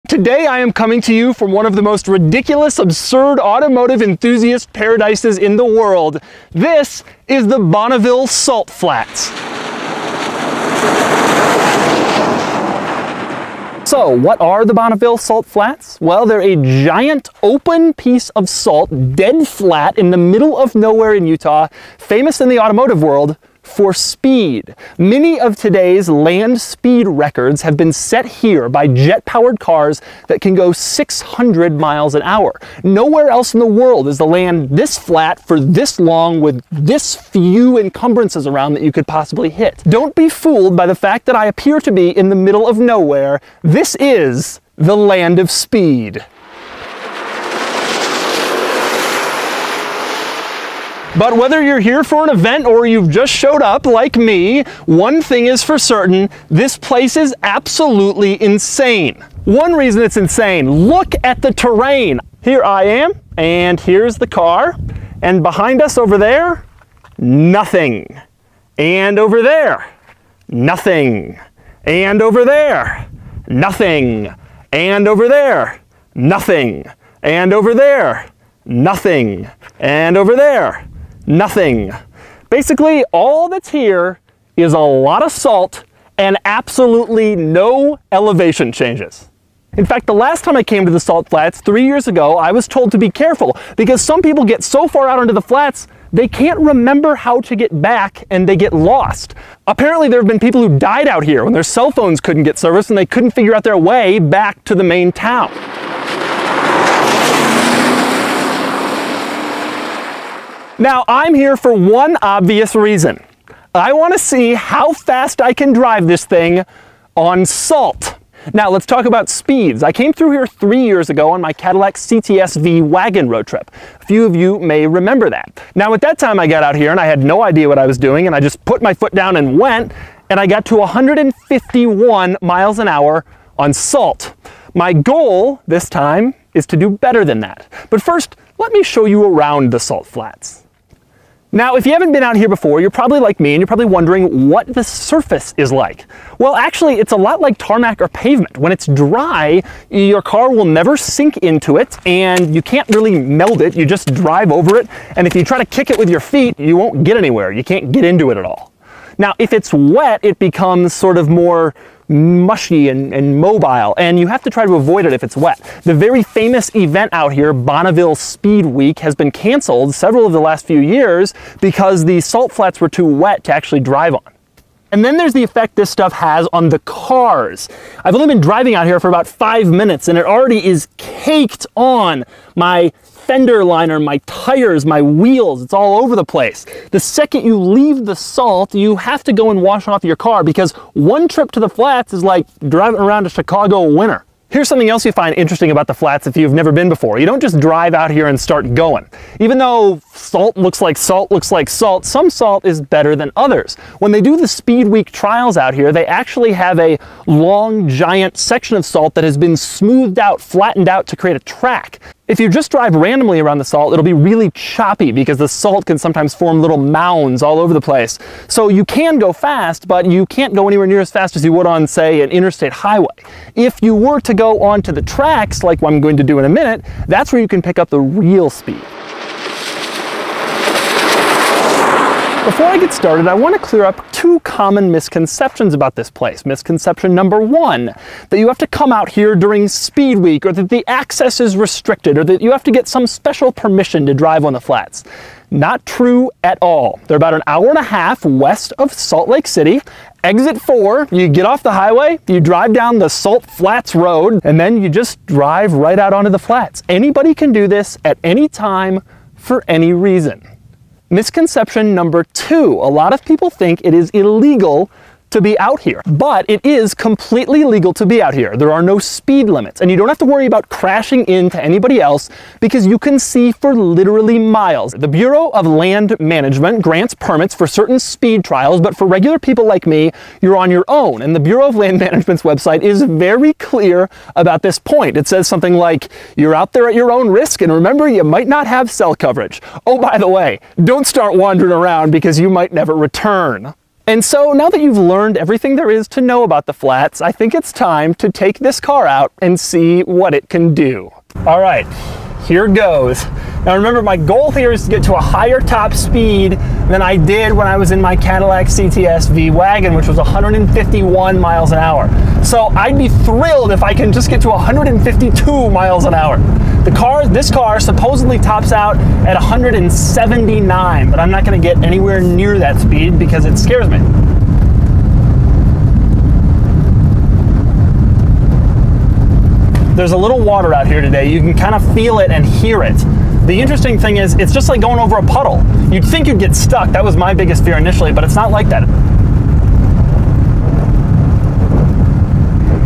Today I am coming to you from one of the most ridiculous, absurd automotive enthusiast paradises in the world. This is the Bonneville Salt Flats. So, what are the Bonneville Salt Flats? Well, they're a giant open piece of salt, dead flat in the middle of nowhere in Utah, famous in the automotive world for speed. Many of today's land speed records have been set here by jet-powered cars that can go 600 miles an hour. Nowhere else in the world is the land this flat for this long with this few encumbrances around that you could possibly hit. Don't be fooled by the fact that I appear to be in the middle of nowhere. This is the land of speed. But whether you're here for an event or you've just showed up like me, one thing is for certain, this place is absolutely insane. One reason it's insane, look at the terrain. Here I am, and here's the car, and behind us over there, nothing. And over there, nothing. And over there, nothing. And over there, nothing. And over there, nothing. And over there, nothing. Basically, all that's here is a lot of salt and absolutely no elevation changes. In fact, the last time I came to the Salt Flats 3 years ago, I was told to be careful because some people get so far out onto the flats, they can't remember how to get back and they get lost. Apparently, there have been people who died out here when their cell phones couldn't get service and they couldn't figure out their way back to the main town. Now, I'm here for one obvious reason. I want to see how fast I can drive this thing on salt. Now, let's talk about speeds. I came through here 3 years ago on my Cadillac CTS-V wagon road trip. A few of you may remember that. Now, at that time, I got out here and I had no idea what I was doing, and I just put my foot down and went, and I got to 151 miles an hour on salt. My goal this time is to do better than that. But first, let me show you around the Salt Flats. Now, if you haven't been out here before, you're probably like me and you're probably wondering what the surface is like. Well, actually, it's a lot like tarmac or pavement. When it's dry, your car will never sink into it and you can't really meld it. You just drive over it. And if you try to kick it with your feet, you won't get anywhere. You can't get into it at all. Now, if it's wet, it becomes sort of more mushy and mobile, and you have to try to avoid it if it's wet. The very famous event out here, Bonneville Speed Week, has been canceled several of the last few years because the salt flats were too wet to actually drive on. And then there's the effect this stuff has on the cars. I've only been driving out here for about 5 minutes and it already is caked on my fender liner, my tires, my wheels. It's all over the place. The second you leave the salt, you have to go and wash off your car because one trip to the flats is like driving around a Chicago winter. Here's something else you find interesting about the flats if you've never been before. You don't just drive out here and start going. Even though salt looks like salt, some salt is better than others. When they do the Speed Week trials out here, they actually have a long, giant section of salt that has been smoothed out, flattened out to create a track. If you just drive randomly around the salt, it'll be really choppy because the salt can sometimes form little mounds all over the place. So you can go fast, but you can't go anywhere near as fast as you would on, say, an interstate highway. If you were to go onto the tracks, like I'm going to do in a minute, that's where you can pick up the real speed. Before I get started, I want to clear up two common misconceptions about this place. Misconception number one, that you have to come out here during Speed Week, or that the access is restricted, or that you have to get some special permission to drive on the flats. Not true at all. They're about an hour and a half west of Salt Lake City. Exit 4, you get off the highway, you drive down the Salt Flats Road, and then you just drive right out onto the flats. Anybody can do this at any time for any reason. Misconception number two, a lot of people think it is illegal to be out here, but it is completely legal to be out here. There are no speed limits, and you don't have to worry about crashing into anybody else because you can see for literally miles. The Bureau of Land Management grants permits for certain speed trials, but for regular people like me, you're on your own, and the Bureau of Land Management's website is very clear about this point. It says something like, you're out there at your own risk, and remember, you might not have cell coverage. Oh, by the way, don't start wandering around because you might never return. And so now that you've learned everything there is to know about the flats, I think it's time to take this car out and see what it can do. All right, here goes. Now remember, my goal here is to get to a higher top speed than I did when I was in my Cadillac CTS V-Wagon, which was 151 miles an hour. So I'd be thrilled if I can just get to 152 miles an hour. This car supposedly tops out at 179, but I'm not going to get anywhere near that speed because it scares me. There's a little water out here today. You can kind of feel it and hear it. The interesting thing is, it's just like going over a puddle. You'd think you'd get stuck. That was my biggest fear initially, but it's not like that.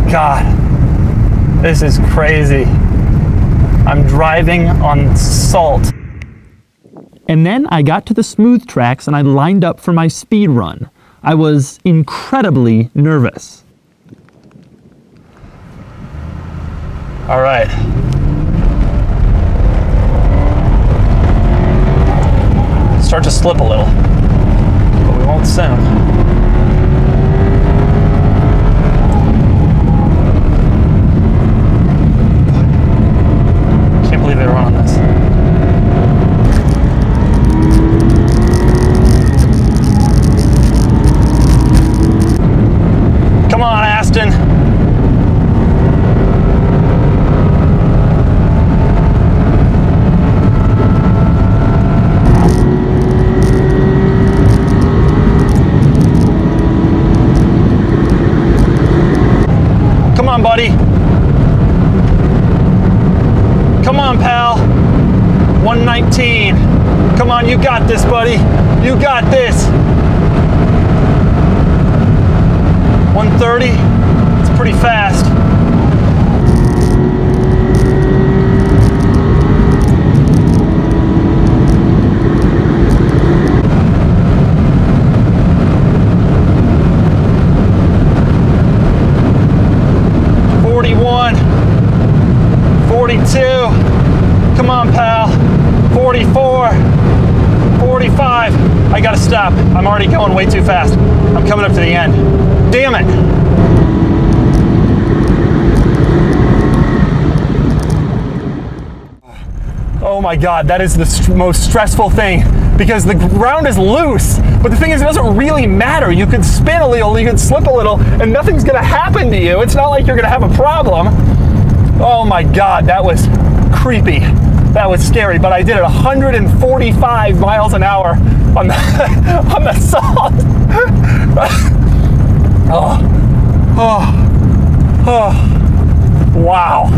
God, this is crazy. I'm driving on salt. And then I got to the smooth tracks and I lined up for my speed run. I was incredibly nervous. All right. Start to slip a little, but we won't soon. Can't believe they run on this. Come on, Aston. Come on, buddy. Come on, pal. 119. Come on, you got this, buddy. You got this. 130. It's pretty fast. Come on, pal. 44, 45. I gotta stop. I'm already going way too fast. I'm coming up to the end. Damn it. Oh my God, that is the most stressful thing because the ground is loose. But the thing is, it doesn't really matter. You could spin a little, you could slip a little, and nothing's gonna happen to you. It's not like you're gonna have a problem. Oh my God, that was creepy. That was scary, but I did it 145 miles an hour on the, on the salt. Wow.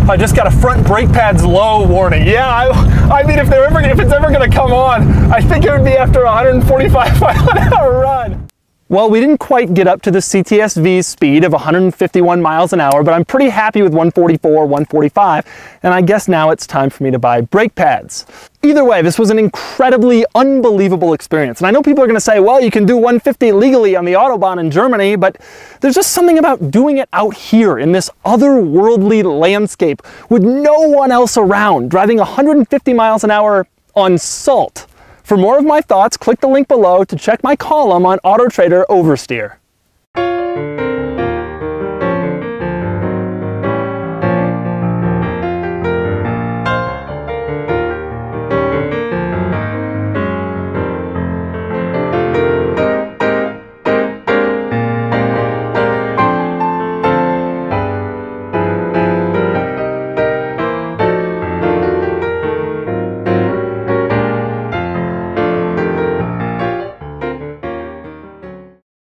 I just got a front brake pads low warning. Yeah, I mean, if it's ever gonna come on, I think it would be after a 145 mile an hour run. Well, we didn't quite get up to the CTS-V's speed of 151 miles an hour, but I'm pretty happy with 144, 145, and I guess now it's time for me to buy brake pads. Either way, this was an incredibly unbelievable experience. And I know people are gonna say, well, you can do 150 legally on the Autobahn in Germany, but there's just something about doing it out here in this otherworldly landscape with no one else around, driving 150 miles an hour on salt. For more of my thoughts, click the link below to check my column on Auto Trader Oversteer.